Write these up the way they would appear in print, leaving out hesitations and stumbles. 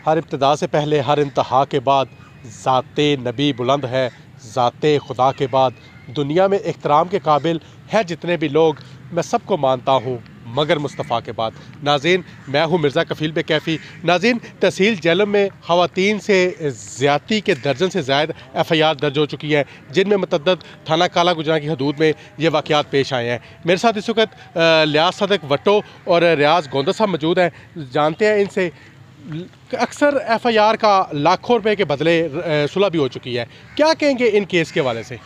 हर इब्तिदा से पहले हर इंतहा के बाद ज़ाते नबी बुलंद है, ज़ाते खुदा के बाद दुनिया में इख्तराम के काबिल है जितने भी लोग, मैं सबको मानता हूँ मगर मुस्तफ़ा के बाद। नाज़रीन, मैं हूँ मिर्ज़ा कफ़ील बे कैफ़ी। नाज़रीन, तहसील जेलम में ख़वातीन से ज़्यादती के दर्जन से ज़ायद FIR दर्ज हो चुकी हैं, जिनमें मतअद्दद थाना काला गुजरा की हदूद में ये वाक़यात पेश आए हैं। मेरे साथ इस वक्त लियाज़ सदक वट्टो और रियाज़ गोंदा साहब मौजूद हैं। जानते हैं इनसे। अक्सर FIR का लाखों रुपए के बदले सुलह भी हो चुकी है, क्या कहेंगे इन केस के हवाले से?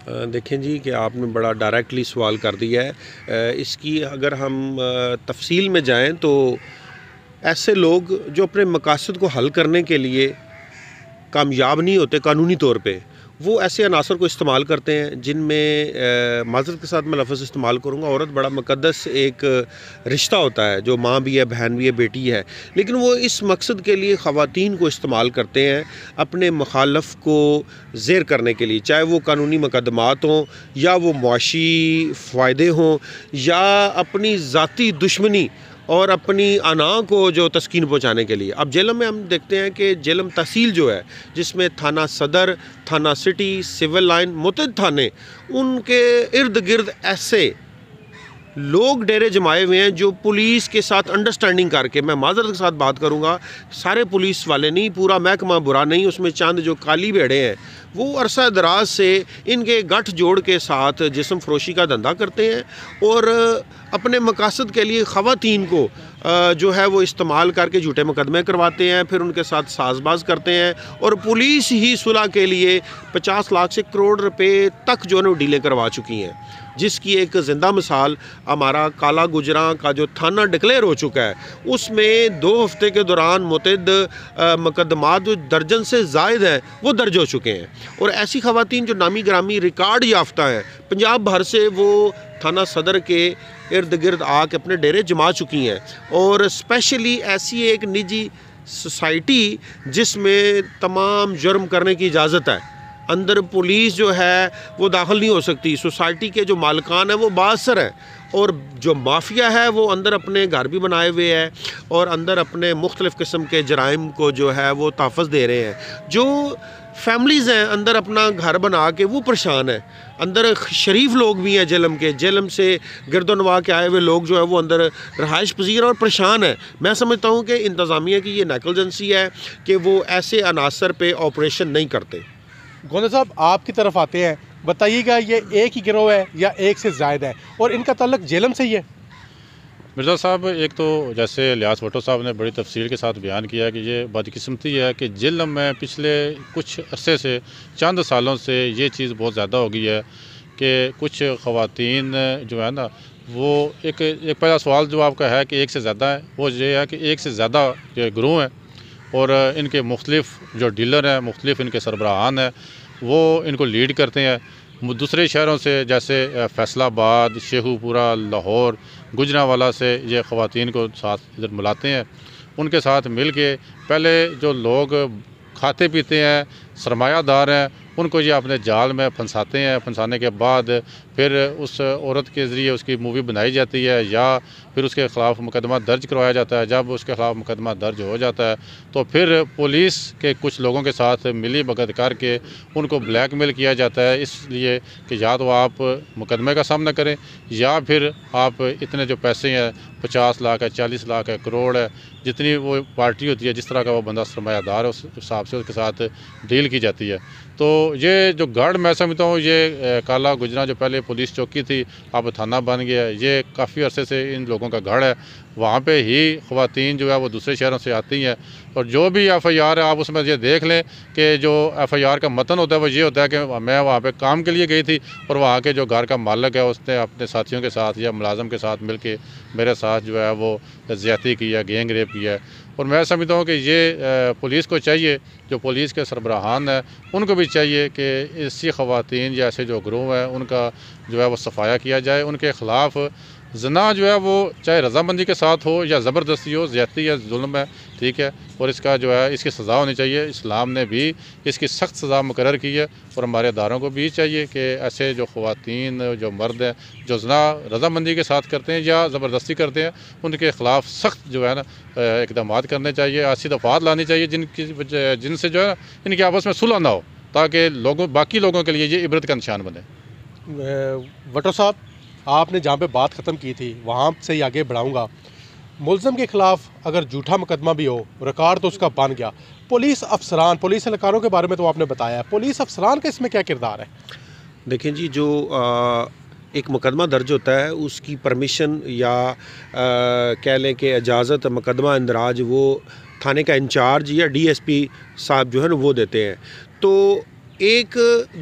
देखें जी कि आपने बड़ा डायरेक्टली सवाल कर दिया है। इसकी अगर हम तफसील में जाएं तो ऐसे लोग जो अपने मकासद को हल करने के लिए कामयाब नहीं होते कानूनी तौर पे, वो ऐसे अनासर को इस्तेमाल करते हैं जिनमें माज़रत के साथ मैं लफ्ज़ इस्तेमाल करूँगा, औरत बड़ा मुक़द्दस एक रिश्ता होता है, जो माँ भी है, बहन भी है, बेटी है, लेकिन वो इस मकसद के लिए ख़वातीन को इस्तेमाल करते हैं अपने मुखालफ को ज़ेर करने के लिए, चाहे वो कानूनी मुकदमात हों या वो मुआशी फ़ायदे हों या अपनी ज़ाती दुश्मनी और अपनी अना को जो तस्कीन पहुँचाने के लिए। अब जेलम में हम देखते हैं कि जेलम तहसील जो है, जिसमें थाना सदर, थाना सिटी, सिविल लाइन, मुतअद्दिद थाने, उनके इर्द गिर्द ऐसे लोग डेरे जमाए हुए हैं जो पुलिस के साथ अंडरस्टैंडिंग करके, मैं माज़रत के साथ बात करूंगा, सारे पुलिस वाले नहीं, पूरा महकमा बुरा नहीं, उसमें चंद जो काली भेड़े हैं वो अरसा दराज से इनके गठ जोड़ के साथ जिस्म फरोशी का धंधा करते हैं और अपने मकासद के लिए ख़वातीन को जो है वो इस्तेमाल करके झूठे मुकदमे करवाते हैं, फिर उनके साथ साजबाज करते हैं और पुलिस ही सुलह के लिए 50 लाख से करोड़ रुपए तक जो है वो डीलें करवा चुकी हैं, जिसकी एक ज़िंदा मिसाल हमारा काला गुजरा का जो थाना डिक्लेयर हो चुका है, उसमें 2 हफ्ते के दौरान मुतअद्दिद मुकदमात जो दर्जन से ज़ायद हैं वो दर्ज हो चुके हैं। और ऐसी ख़वातीन जो नामी ग्रामी रिकॉर्ड याफ्ता हैं, पंजाब भर से वो थाना सदर के इर्द गिर्द आके अपने डेरे जमा चुकी हैं। और स्पेशली ऐसी एक निजी सोसाइटी जिसमें तमाम जुर्म करने की इजाज़त है, अंदर पुलिस जो है वो दाखिल नहीं हो सकती, सोसाइटी के जो मालिकान हैं वो बाअसर हैं और जो माफिया है वो अंदर अपने घर भी बनाए हुए हैं और अंदर अपने मुख्तलिफ़ किस्म के जराइम को जो है वो तहफ़्फ़ुज़ दे रहे हैं। जो फैमिलीज़ हैं अंदर अपना घर बना के वो परेशान है, अंदर शरीफ लोग भी हैं जेलम के, जेलम से गिरदोनवा के आए हुए लोग जो है वो अंदर रहाइश पजीर और परेशान है। मैं समझता हूँ कि इंतज़ामिया की ये नेगलिजेंसी है कि वो ऐसे अनासर पे ऑपरेशन नहीं करते। गोंदा साहब, आपकी तरफ आते हैं, बताइएगा ये एक ही गिरोह है या एक से ज़ायद है और इनका ताल्लुक जेलम से ही है? मिर्ज़ा साहब, एक तो जैसे लियाज़ भुट्टो साहब ने बड़ी तफसील के साथ बयान किया कि ये बदकिस्मती है कि जेलम में पिछले कुछ अरसे से, चंद सालों से ये चीज़ बहुत ज़्यादा हो गई है कि कुछ ख़वातीन जो है ना, वो एक पहला सवाल जो आपका है कि एक से ज़्यादा है, वो ये है कि एक से ज़्यादा जो ग्रुप हैं और इनके मुख्तलिफ़ जो डीलर हैं, मुख्तलिफ़ इनके सरबराहान हैं, वो इनको लीड करते हैं। दूसरे शहरों से जैसे फैसलाबाद, शेखुपुरा, लाहौर, गुजरांवाला से ये ख़वातीन को साथ इधर मिलाते हैं। उनके साथ मिल के पहले जो लोग खाते पीते हैं, सरमायादार हैं, उनको ये अपने जाल में फंसाते हैं। फंसाने के बाद फिर उस औरत के ज़रिए उसकी मूवी बनाई जाती है या फिर उसके ख़िलाफ़ मुकदमा दर्ज करवाया जाता है। जब उसके ख़िलाफ़ मुकदमा दर्ज हो जाता है तो फिर पुलिस के कुछ लोगों के साथ मिली भगत करके उनको ब्लैकमेल किया जाता है, इसलिए कि या तो आप मुकदमे का सामना करें या फिर आप इतने जो पैसे हैं, 50 लाख है, 40 लाख है, करोड़ है, जितनी वो पार्टी होती है, जिस तरह का वो बंदा सरमायादार है, उस हिसाब से उसके साथ डील की जाती है। तो ये जो गढ़, मैं समझता हूँ ये काला गुजरा जो पहले पुलिस चौकी थी अब थाना बन गया है, ये काफ़ी अरसे से इन लोगों का गढ़ है। वहाँ पे ही ख़वातीन जो है वो दूसरे शहरों से आती हैं और जो भी FIR है आप उसमें ये देख लें कि जो FIR का मतन होता है वो ये होता है कि मैं वहाँ पे काम के लिए गई थी और वहाँ के जो घर का मालिक है उसने अपने साथियों के साथ या मुलाजम के साथ मिल के मेरे साथ जो है वो ज़्यादती की है, गैंग रेप किया है। और मैं समझता हूँ कि ये पुलिस को चाहिए, जो पुलिस के सरबराहान हैं उनको भी चाहिए कि ऐसी ख़वातीन या ऐसे जो ग्रुप हैं उनका जो है वो सफाया किया जाए, उनके ख़िलाफ़ जना जो है वो चाहे रजामंदी के साथ हो या ज़बरदस्ती हो, ज़्यादती या जुल्म है, ठीक है, और इसका जो है इसकी सज़ा होनी चाहिए। इस्लाम ने भी इसकी सख्त सज़ा मुकर्रर की है और हमारे अदारों को भी चाहिए कि ऐसे जो ख़वातीन जो मर्द हैं जो जना रजामंदी के साथ करते हैं या ज़बरदस्ती करते हैं, उनके ख़िलाफ़ सख्त जो है ना इक़दाम करने चाहिए, ऐसी दफ़ात लानी चाहिए जिनसे जो है इनकी आपस में सुलह ना हो, ताकि बाकी लोगों के लिए ये इबरत का निशान बने। भट्टो साहब, आपने जहाँ पे बात ख़त्म की थी वहाँ से ही आगे बढ़ाऊँगा। मुलज़म के ख़िलाफ़ अगर झूठा मुकदमा भी हो, रिकॉर्ड तो उसका बन गया, पुलिस अफसरान, पुलिस एहलकारों के बारे में तो आपने बताया है, पुलिस अफसरान का इसमें क्या किरदार है? देखें जी, जो एक मुकदमा दर्ज होता है उसकी परमिशन या कह लें कि इजाज़त मुकदमा इंदराज वो थाने का इंचार्ज या डीएसपी साहब जो है ना वो देते हैं। तो एक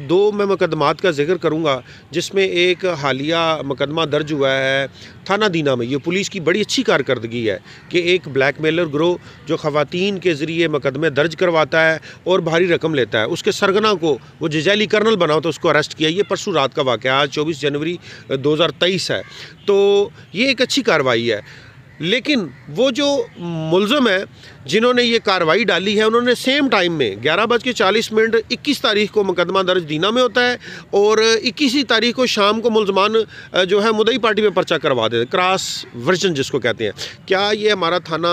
दो मैं मुकदमात का जिक्र करूंगा, जिसमें एक हालिया मुकदमा दर्ज हुआ है थाना दीना में। ये पुलिस की बड़ी अच्छी कारकर्दगी है कि एक ब्लैकमेलर ग्रोह जो ख़वातीन के ज़रिए मुकदमे दर्ज करवाता है और भारी रकम लेता है, उसके सरगना को वो जजैली कर्नल बना तो उसको अरेस्ट किया। ये परसों रात का वाक़या, आज 24 जनवरी 2023 है। तो ये एक अच्छी कार्रवाई है। लेकिन वो जो मुलज़म है जिन्होंने ये कार्रवाई डाली है, उन्होंने सेम टाइम में 11:40 21 तारीख को मुकदमा दर्ज दीना में होता है और 21 तारीख को शाम को मुलजमान जो है मुदई पार्टी में पर्चा करवा देते, क्रॉस वर्जन जिसको कहते हैं। क्या ये हमारा थाना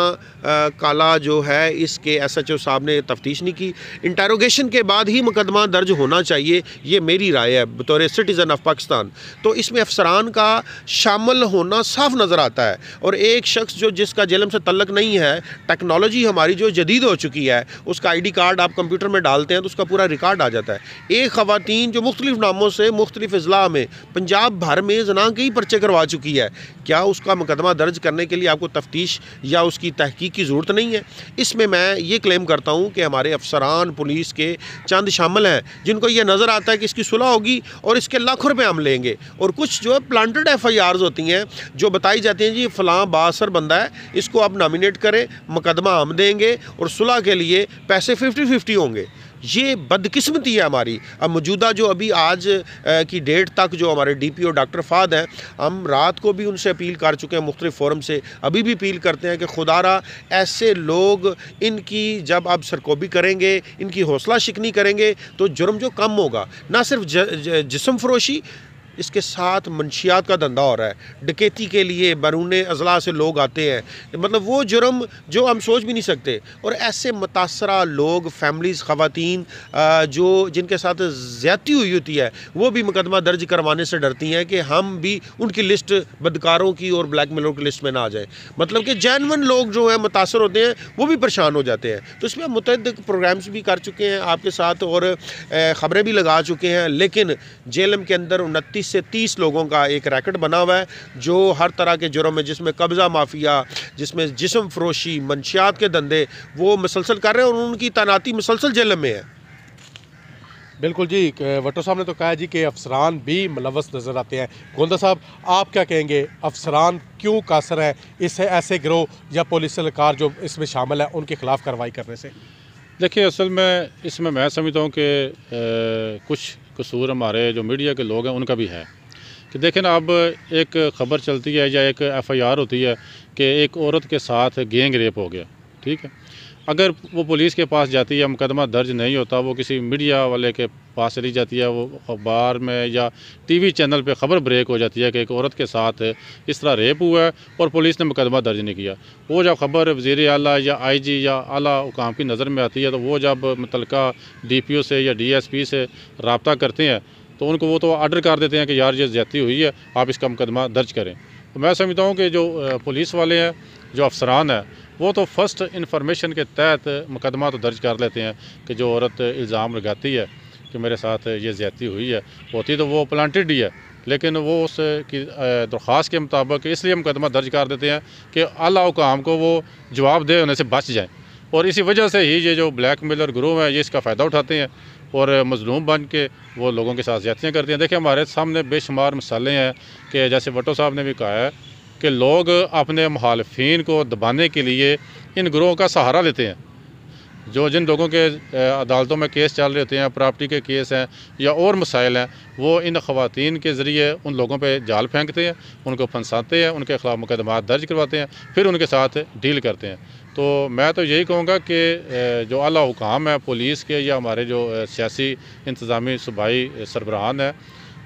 काला जो है इसके SHO साहब ने तफ्तीश नहीं की? इंटेरोगेशन के बाद ही मुकदमा दर्ज होना चाहिए, ये मेरी राय है बतौर सिटीज़न ऑफ पाकिस्तान। तो इसमें अफसरान का शामिल होना साफ नज़र आता है। और एक शख्स जो जिसका जेलम से तल्लक नहीं है, टेक्नोलॉजी हमारी जो जदीद हो चुकी है, उसका ID कार्ड आप कंप्यूटर में डालते हैं तो उसका पूरा रिकॉर्ड आ जाता है। एक ख़वातीन जो मुख्तलिफ नामों से मुख्तलिफ अजला में पंजाब भर में जना के ही पर्चे करवा चुकी है, क्या उसका मुकदमा दर्ज करने के लिए आपको तफ्तीश या उसकी तहकीक की ज़रूरत नहीं है? इसमें मैं ये क्लेम करता हूँ कि हमारे अफसरान पुलिस के चंद शामिल हैं जिनको ये नज़र आता है कि इसकी सुलह होगी और इसके लाखों रुपये हम लेंगे, और कुछ जो है प्लांटेड FIRs होती हैं जो बताई जाती हैं जी फ़लाँ बासर बंदा है, इसको आप नॉमिनेट करें, मुकदमा हम देंगे और सुलह के लिए पैसे 50-50 होंगे। ये बदकिस्मती है हमारी। अब मौजूदा जो अभी आज की डेट तक जो हमारे DPO डॉक्टर फाद हैं, हम रात को भी उनसे अपील कर चुके हैं मुख्तलिफ फोरम से, अभी भी अपील करते हैं कि खुदारा ऐसे लोग इनकी जब आप सरकोबी करेंगे, इनकी हौसला शिकनी करेंगे तो जुर्म जो कम होगा। ना सिर्फ जिस्म फरोशी, इसके साथ मंशियात का धंधा हो रहा है, डकैती के लिए बैरून अजला से लोग आते हैं, मतलब वो जुर्म जो हम सोच भी नहीं सकते। और ऐसे मुतासरा लोग, फैमिलीज़, ख़वातीन जो जिनके साथ ज़्यादती हुई होती है, वो भी मुकदमा दर्ज करवाने से डरती हैं कि हम भी उनकी लिस्ट बदकारों की और ब्लैकमेलरों की लिस्ट में ना आ जाए। मतलब कि जेन्युइन लोग जो हैं मुतासर होते हैं वो भी परेशान हो जाते हैं। तो इसमें हम मुतअद्दिद प्रोग्राम्स भी कर चुके हैं आपके साथ और ख़बरें भी लगा चुके हैं। लेकिन जेलम के अंदर 29 से 30 लोगों का एक रैकेट बना हुआ है जो हर तरह के जुर्म में, जिसमें कब्ज़ा माफिया, जिसमें जिस्म फरोशी, मंशियात के धंधे वो मुसलसल कर रहे हैं और उनकी तैनाती मुसलसल जेल में है। बिल्कुल जी, भट्टो साहब ने तो कहा जी कि अफसरान भी मुलव्वस नज़र आते हैं। गोंदा साहब, आप क्या कहेंगे, अफसरान क्यों कासर है इस ऐसे गिरोह या पुलिस एहलकार जो इसमें शामिल है उनके खिलाफ कार्रवाई करने से? देखिए, असल में इसमें मैं समझता हूँ कि कुछ कसूर हमारे जो मीडिया के लोग हैं उनका भी है। कि देखें ना, अब एक ख़बर चलती है या एक FIR होती है कि एक औरत के साथ गैंग रेप हो गया, ठीक है। अगर वो पुलिस के पास जाती है, मुकदमा दर्ज नहीं होता, वो किसी मीडिया वाले के पास चली जाती है, वो अखबार में या TV चैनल पे ख़बर ब्रेक हो जाती है कि एक औरत के साथ इस तरह रेप हुआ है और पुलिस ने मुकदमा दर्ज नहीं किया। वो जब ख़बर वज़ीर आला या IG या आला हुकाम की नज़र में आती है तो वो जब मुतलका DPO से या DSP से रब्ता करते हैं तो उनको वो तो आर्डर कर देते हैं कि यार ये ज़्यादती हुई है, आप इसका मुकदमा दर्ज करें। तो मैं समझता हूँ कि जो पुलिस वाले हैं, जो अफसरान हैं, वो तो फ़र्स्ट इन्फॉर्मेशन के तहत मुकदमा तो दर्ज कर लेते हैं कि जो औरत इल्ज़ाम लगाती है कि मेरे साथ ये ज़्यादती हुई है, होती तो वो प्लांटेड ही है, लेकिन वो उसकी दरख्वास्त के मुताबिक इसलिए मुकदमा दर्ज कर देते हैं कि आला हुकाम को वो जवाबदेह होने से बच जाएँ। और इसी वजह से ही ये जो ब्लैकमेलर ग्रोह है ये इसका फ़ायदा उठाते हैं और मज़लूम बन के वो लोगों के साथ ज़्यादतियाँ करते हैं। देखिए, हमारे सामने बेशुमार मिसालें हैं कि जैसे भट्टो साहब ने भी कहा है कि लोग अपने मुखालिफिन को दबाने के लिए इन ग्रोह का सहारा लेते हैं। जो जिन लोगों के अदालतों में केस चल रहे होते हैं, प्रॉपर्टी के केस हैं या और मसाइल हैं, वो इन ख़वातीन के ज़रिए उन लोगों पे जाल फेंकते हैं, उनको फंसाते हैं, उनके ख़िलाफ़ मुकदमा दर्ज करवाते हैं, फिर उनके साथ डील करते हैं। तो मैं तो यही कहूँगा कि जो आला हुकाम है पुलिस के या हमारे जो सियासी इंतज़ामी सूबाई सरबराहान हैं,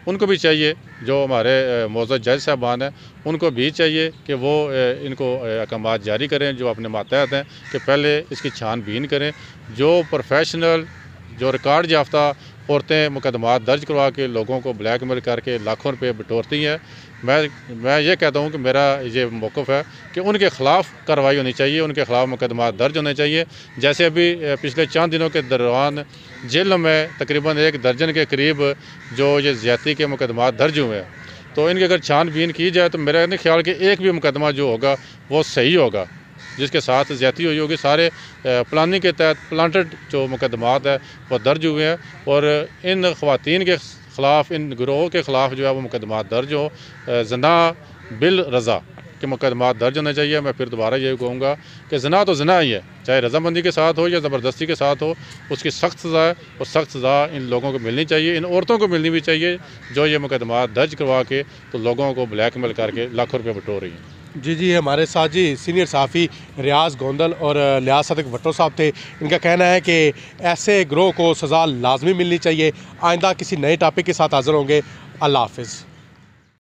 उनको भी चाहिए, जो हमारे मोअज़्ज़ज़ जज साहबान हैं उनको भी चाहिए कि वो इनको अहकामात जारी करें जो अपने मातहत हैं, कि पहले इसकी छानबीन करें। जो प्रोफेशनल, जो रिकॉर्ड याफ्ता औरतें मुकदमात दर्ज करवा के लोगों को ब्लैकमेल करके लाखों रुपये बटोरती हैं, मैं ये कहता हूँ कि मेरा ये मौक़िफ़ है कि उनके ख़िलाफ़ कार्रवाई होनी चाहिए, उनके ख़िलाफ़ मुकदमात दर्ज होने चाहिए। जैसे अभी पिछले चंद दिनों के दौरान जेल में तकरीबन 1 दर्जन के करीब जो ये ज़्यादती के मुकदमात दर्ज हुए हैं, तो इनकी अगर छानबीन की जाए तो मेरा नहीं ख्याल कि एक भी मुकदमा जो होगा वो सही होगा जिसके साथ ज़्यादती हुई होगी। सारे प्लानिंग के तहत प्लांटेड जो मुकदमात है वो दर्ज हुए हैं, और इन ख़वातीन के ख़िलाफ़, इन गिरोह के ख़िलाफ़ जो है वो मुकदमात दर्ज हो, ज़ना बिल रज़ा के मुकदमात दर्ज होने चाहिए। मैं फिर दोबारा यही कहूँगा कि ज़ना तो ज़ना ही है, चाहे रज़ामंदी के साथ हो या ज़बरदस्ती के साथ हो, उसकी सख्त सज़ा है, और सख्त सज़ा इन लोगों को मिलनी चाहिए, इन औरतों को मिलनी भी चाहिए जो ये मुकदमात दर्ज करवा के तो लोगों को ब्लैकमेल करके लाखों रुपये बटोर रही हैं। जी, हमारे साथ जी सीनियर सहाफ़ी रियाज़ गोंदल और लियाज़ सदक भट्टो साहब थे। इनका कहना है कि ऐसे गिरोह को सज़ा लाजमी मिलनी चाहिए। आइंदा किसी नए टॉपिक के साथ हाज़िर होंगे। अल्लाह हाफ़िज़।